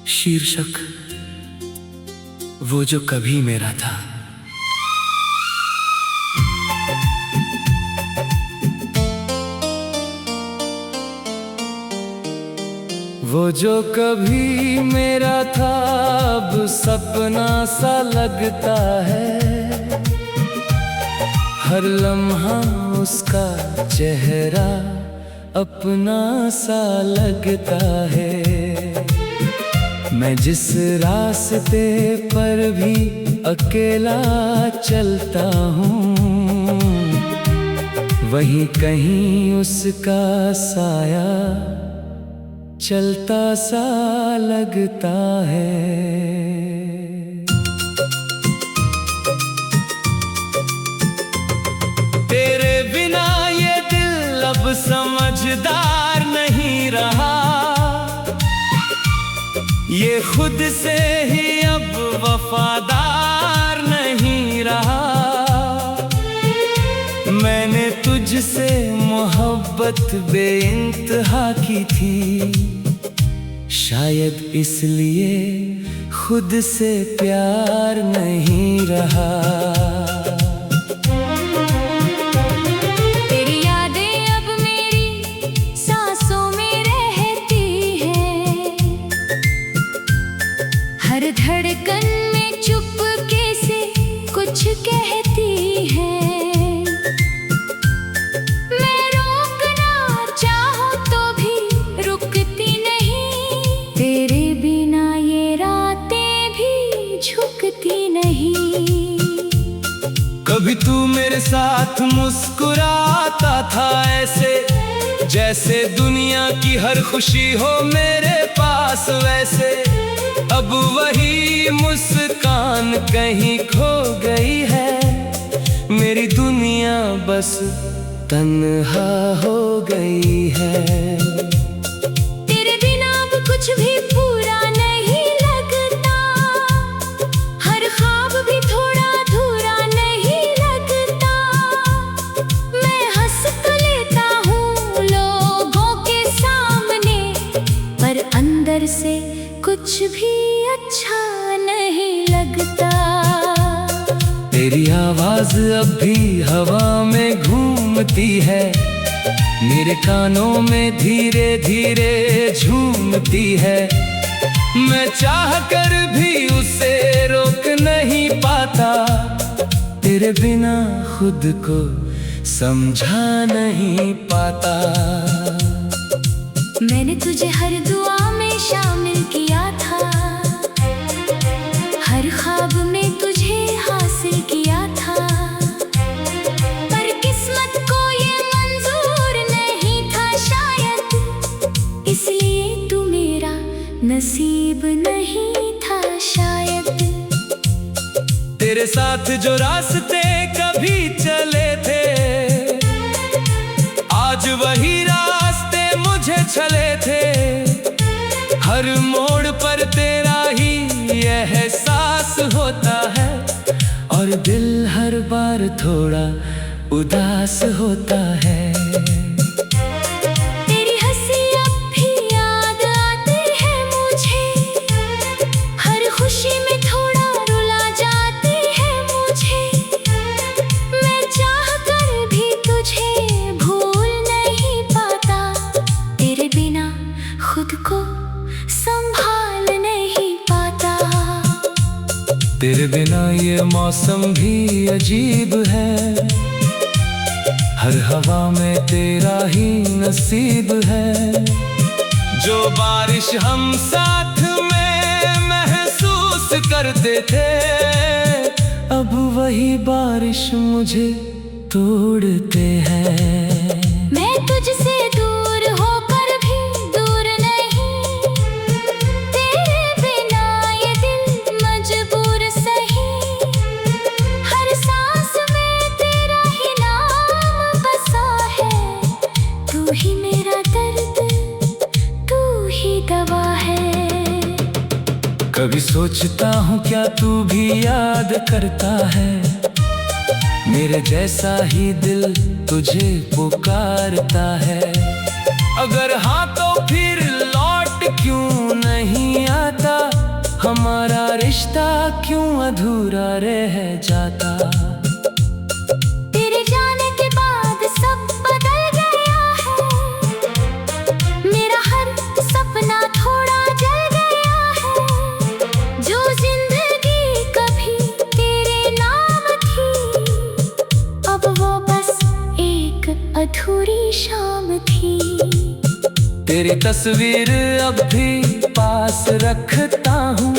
शीर्षक वो जो कभी मेरा था। वो जो कभी मेरा था अब सपना सा लगता है। हर लम्हा उसका चेहरा अपना सा लगता है। मैं जिस रास्ते पर भी अकेला चलता हूँ, वहीं कहीं उसका साया चलता सा लगता है। तेरे बिना ये दिल अब समझदार नहीं रहा। ये खुद से ही अब वफादार नहीं रहा। मैंने तुझसे मोहब्बत बेइंतहा की थी, शायद इसलिए खुद से प्यार नहीं रहा। हर धड़कन में चुपके से कुछ कहती है। मैं रोकना चाहूं तो भी रुकती नहीं। तेरे बिना ये रातें भी झुकती नहीं। कभी तू मेरे साथ मुस्कुराता था ऐसे, जैसे दुनिया की हर खुशी हो मेरे पास वैसे। अब वही मुस्कान कहीं खो गई है। मेरी दुनिया बस तन्हा हो गई है। तेरे बिना अब कुछ भी पूरा नहीं लगता। हर ख्वाब भी थोड़ा अधूरा नहीं लगता। मैं हंस तो लेता हूँ लोगों के सामने, पर अंदर से कुछ भी अच्छा नहीं लगता। तेरी आवाज अब भी हवा में घूमती है, मेरे कानों में धीरे धीरे झूमती है। मैं चाह कर भी उसे रोक नहीं पाता। तेरे बिना खुद को समझा नहीं पाता। मैंने तुझे हर दुआ में शामिल किया था। हर ख्वाब में तुझे हासिल किया था, पर किस्मत को ये मंजूर नहीं था शायद। इसलिए तू मेरा नसीब नहीं था शायद। तेरे साथ जो रास्ते कभी चले थे, आज वही रास्ते मुझे चले थे। हर मोड़ पर तेरा ही एहसास होता है, और दिल हर बार थोड़ा उदास होता है। तेरी हंसी अब भी याद आती है मुझे। हर खुशी में थोड़ा रुला जाती है मुझे। मैं चाह कर भी तुझे भूल नहीं पाता। तेरे बिना खुद को संभाल नहीं पाता। तेरे बिना ये मौसम भी अजीब है। हर हवा में तेरा ही नसीब है। जो बारिश हम साथ में महसूस करते थे, अब वही बारिश मुझे तोड़ते हैं। मैं तुझसे दूर होकर भी दूर नहीं। तेरे बिना ये दिल मजबूर सही। हर सांस में तेरा ही नाम बसा है। तू ही मेरा दर्द, तू ही दवा है। कभी सोचता हूँ क्या तू भी याद करता है। मेरे जैसा ही दिल तुझे पुकारता है। अगर हाँ तो फिर लौट क्यों नहीं आता। हमारा रिश्ता क्यों अधूरा रह जाता। तेरे जाने के बाद सब बदल गया है, मेरा हर सपना थोड़ा जल गया है। जो जिंदगी कभी तेरे नाम थी, अब वो बस एक अधूरी शाम थी। तेरी तस्वीर अब भी पास रखता हूँ,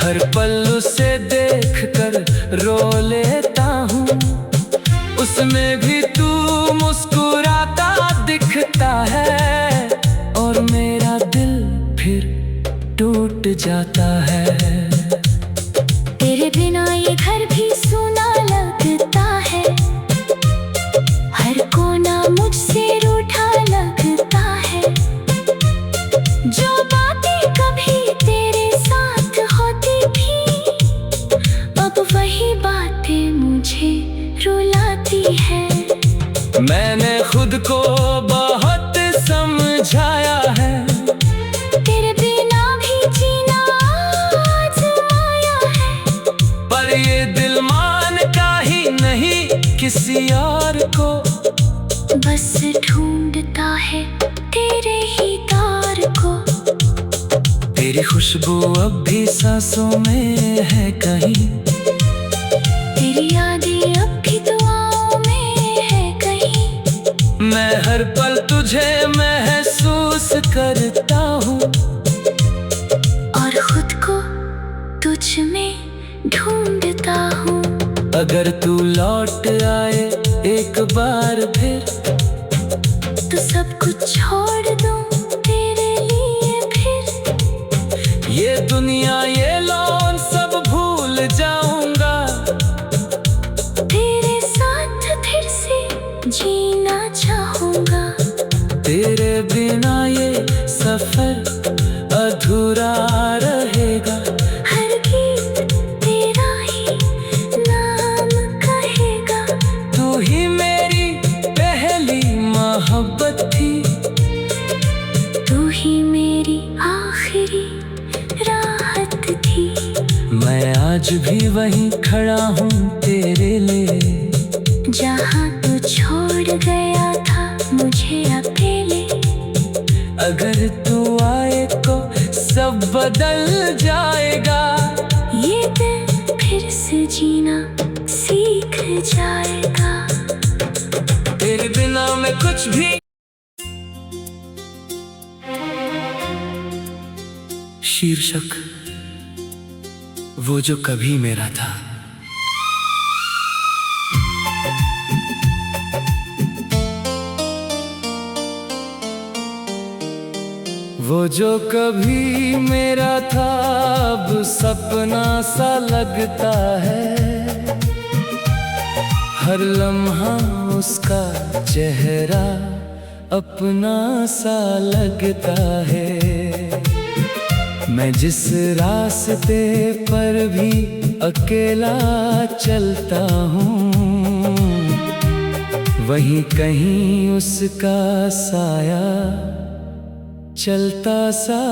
हर पल उसे देख कर रो लेता हूँ। उसमें भी तू मुस्कुराता दिखता है, और मेरा दिल फिर टूट जाता है। तेरे बिना ये घर भी सूना लगता है, हर कोना मुझसे रूठा लगता है। जो बातें कभी तेरे साथ होती थी, अब वही बातें मुझे रुलाती है। मैंने खुद को बहुत समझाया है, तेरे बिना भी जीना आजमाया है। पर ये दिल मानता ही नहीं किसी और को, बस ढूंढता है तेरे ही तार को। तेरी खुशबू अब भी सांसों में है कहीं, तेरी यादें अब भी दुआओं में है कहीं। मैं हर पल तुझे महसूस करता हूँ, और खुद को तुझ में ढूंढता हूँ। अगर तू लौट आए एक बार फिर, तो सब कुछ छोड़ दूँ तेरे लिए फिर। ये दुनिया ये लोन सब भूल जाऊंगा, तेरे साथ फिर से जीना चाहूँगा। तेरे बिना ये सफर अधूरा रहेगा। हर गीत तेरा ही नाम कहेगा। तू ही मेरी पहली मोहब्बत थी, तू ही मेरी आखिरी राहत थी। मैं आज भी वहीं खड़ा हूँ तेरे लिए, जहाँ तू छोड़ गया था मुझे अकेले। अगर तू आए तो सब बदल जाएगा। ये दिल फिर से जीना सीख जाएगा। तेरे बिना मैं कुछ भी। शीर्षक वो जो कभी मेरा था। वो जो कभी मेरा था अब सपना सा लगता है। हर लम्हा उसका चेहरा अपना सा लगता है। मैं जिस रास्ते पर भी अकेला चलता हूँ, वहीं कहीं उसका साया चलता सा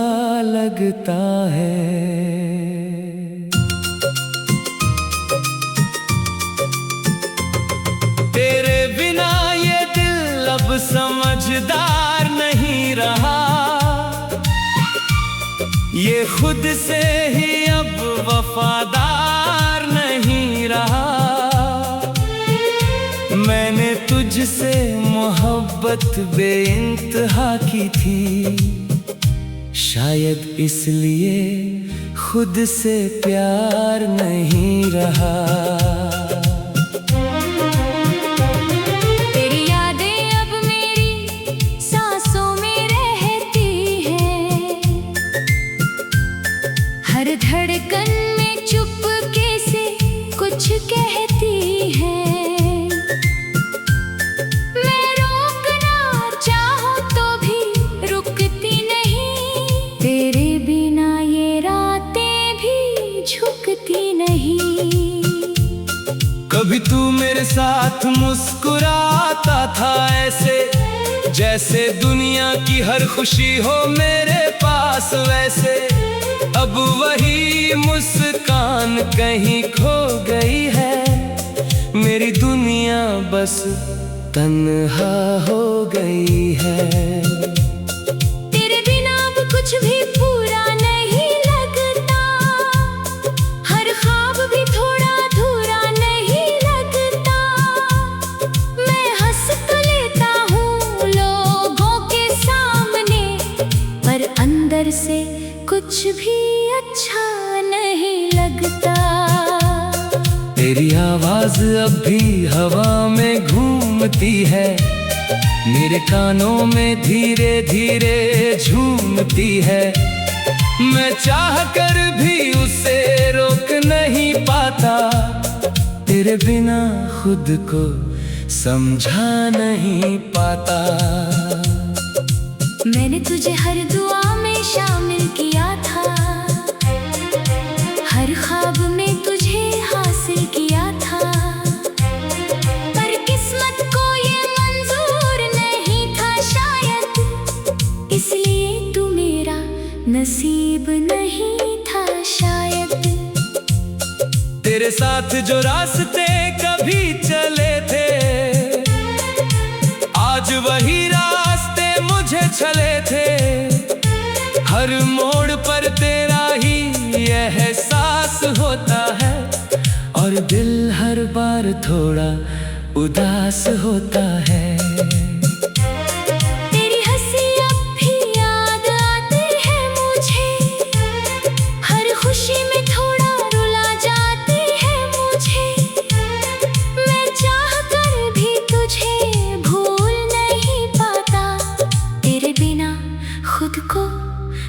लगता है। तेरे बिना ये दिल अब समझदार नहीं रहा, ये खुद से ही अब वफादार नहीं रहा। मैंने तुझसे मोहब्बत बेइंतहा की थी, शायद इसलिए खुद से प्यार नहीं रहा। तेरी यादें अब मेरी सांसों में रहती हैं, हर धड़कन में चुपके से कुछ कहती है। मैं रोकना चाहूं तो भी रुकती नहीं, तेरे बिना ये रातें भी झुकती नहीं। कभी तू मेरे साथ मुस्कुराता था ऐसे, जैसे दुनिया की हर खुशी हो मेरे पास वैसे। अब वही मुस्कान कहीं खो गई है, मेरी दुनिया बस तन्हा हो गई है। तेरे बिना अब कुछ भी पूरा नहीं लगता, हर ख्वाब भी थोड़ा अधूरा नहीं लगता। मैं हंस तो लेता हूँ लोगों के सामने, पर अंदर से कुछ भी अच्छा नहीं लगता। तेरी आवाज अब भी हवा में घूमती है, मेरे कानों में धीरे धीरे झूमती है। मैं चाह कर भी उसे रोक नहीं पाता, तेरे बिना खुद को समझा नहीं पाता। मैंने तुझे हर दुआ में शामिल किया था, हर ख्वाब में तुझे हासिल किया था, पर किस्मत को ये मंजूर नहीं था शायद, इसलिए तू मेरा नसीब नहीं था शायद। तेरे साथ जो रास्ते कभी चले थे, आज वही रास्ते मुझे चले थे। हर मोड़ पर तेरा ही एहसास होता है, और दिल हर बार थोड़ा उदास होता है। तेरी हंसी अब भी याद आती है मुझे, हर खुशी में थोड़ा रुला जाती है मुझे। मैं चाह कर भी तुझे भूल नहीं पाता, तेरे बिना खुद को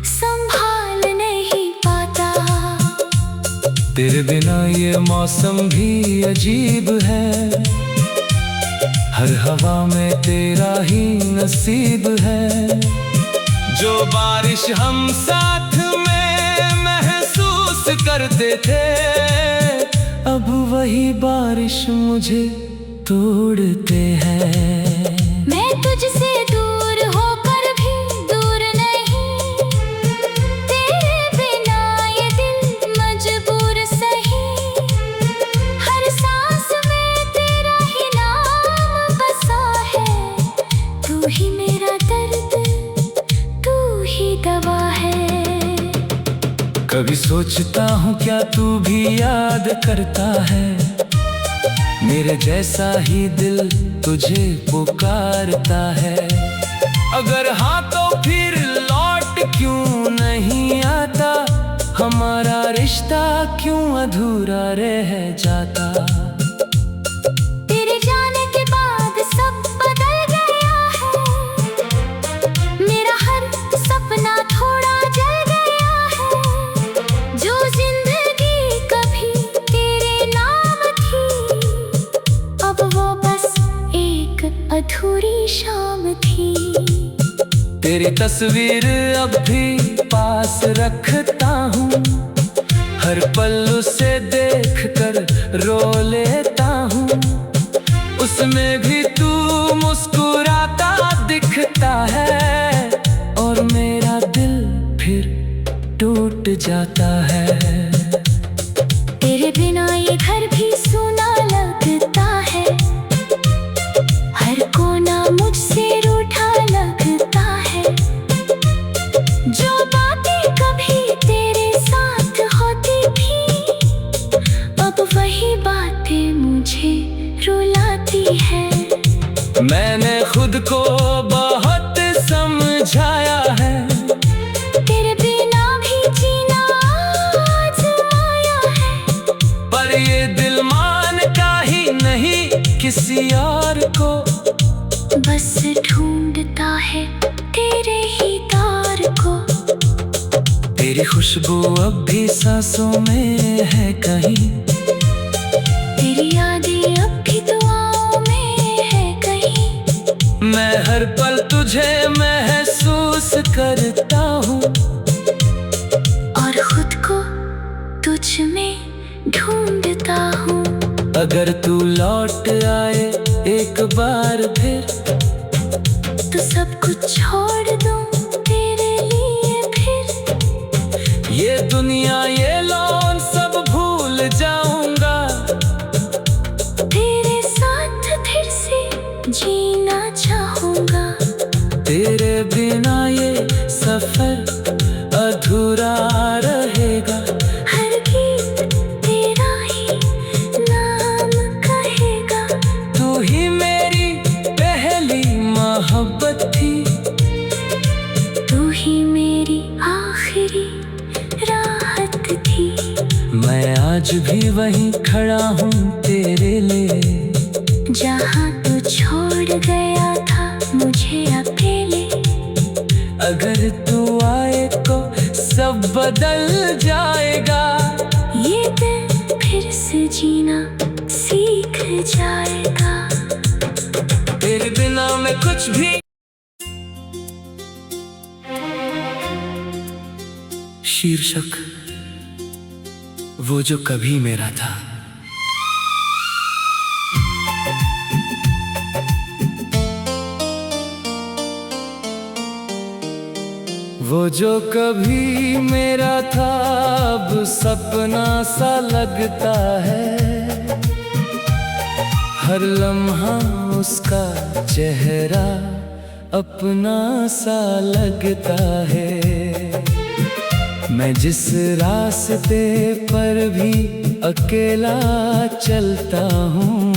संभाल नहीं पाता। तेरे बिना ये मौसम भी अजीब है, हर हवा में तेरा ही नसीब है। जो बारिश हम साथ में महसूस करते थे, अब वही बारिश मुझे तोड़ते हैं। मैं तुझसे दूर होकर भी दूर नहीं, तेरे बिना ये दिल मजबूर सही। हर सांस में तेरा ही नाम बसा है, तू ही मेरा दर्द, तू ही दवा है। कभी सोचता हूँ क्या तू भी याद करता है, मेरे जैसा ही दिल तुझे पुकारता है। अगर हाँ तो फिर लौट क्यों नहीं आता, हमारा रिश्ता क्यों अधूरा रह जाता। तेरे जाने के बाद सब बदल गया है, मेरा हर सपना थोड़ा जल गया है। जो जिंदगी कभी तेरे नाम थी, अब वो बस एक अधूरी शाम थी। तेरी तस्वीर अब भी पास रखता हूँ, हर पल उसे देख कर रो लेता हूँ। उसमें भी तू मुस्कुराता दिखता है, और मेरा दिल फिर टूट जाता है। तेरे बिना ये घर भी सूना लगता है, हर कोना मुझसे रूठा लगता है। जो बातें कभी तेरे साथ होती थी, अब वही बातें मुझे रुलाती है। मैंने खुद को बहुत समझाया है, तेरे बिना भी जीना आजमाया है, पर ये दिल मानता ही नहीं किसी और को। बस ढूंढता है तेरे ही तार को। तेरी खुशबू अब भी सांसों में है कहीं, तेरी यादें अब भी दुआओं में है कहीं। मैं हर पल तुझे महसूस करता हूँ, और खुद को तुझ में ढूंढता हूँ। अगर तू लौट आए एक बार फिर, तो सब कुछ छोड़ दूँ तेरे लिए फिर। ये दुनिया ये लौन सब भूल जाऊंगा। तेरे साथ फिर से जीना चाहूंगा। तेरे बिना ये सफर अधूरा रहेगा। हर गीत तेरा ही नाम कहेगा। तू ही मेरी पहली मोहब्बत थी। तू ही मेरी आखिरी राहत थी। मैं आज भी वहीं खड़ा हूँ तेरे लिए, जहाँ तू छोड़ गया था मुझे अकेले। अगर तू आए तो सब बदल जाएगा। ये दिल फिर से जीना सीख जाएगा। तेरे बिना मैं कुछ भी। शीर्षक वो जो कभी मेरा था। वो जो कभी मेरा था अब सपना सा लगता है। हर लम्हा उसका चेहरा अपना सा लगता है। मैं जिस रास्ते पर भी अकेला चलता हूँ,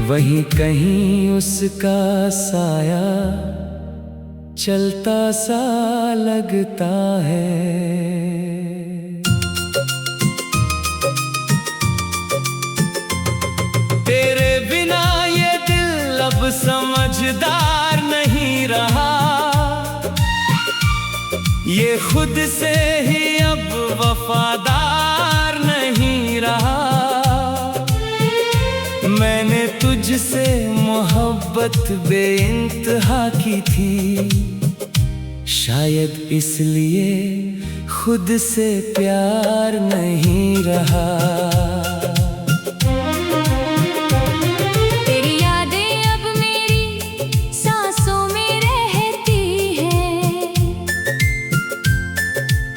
वहीं कहीं उसका साया चलता सा लगता है। तेरे बिना ये दिल अब समझदार नहीं रहा। ये खुद से ही अब वफादार नहीं रहा। मैंने तुझसे मोहब्बत बेइंतहा की थी, शायद इसलिए खुद से प्यार नहीं रहा। तेरी यादें अब मेरी सांसों में रहती हैं।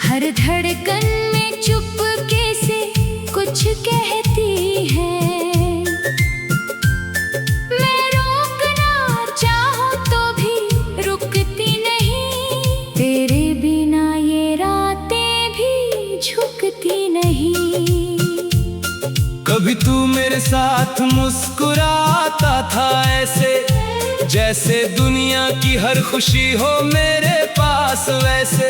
हर धड़कन में चुपके से कुछ कहती है। मैं रोकना चाहूं तो भी रुकती नहीं। तेरे बिना ये रातें भी झुकती नहीं। कभी तू मेरे साथ मुस्कुराता था ऐसे, जैसे दुनिया की हर खुशी हो मेरे पास वैसे।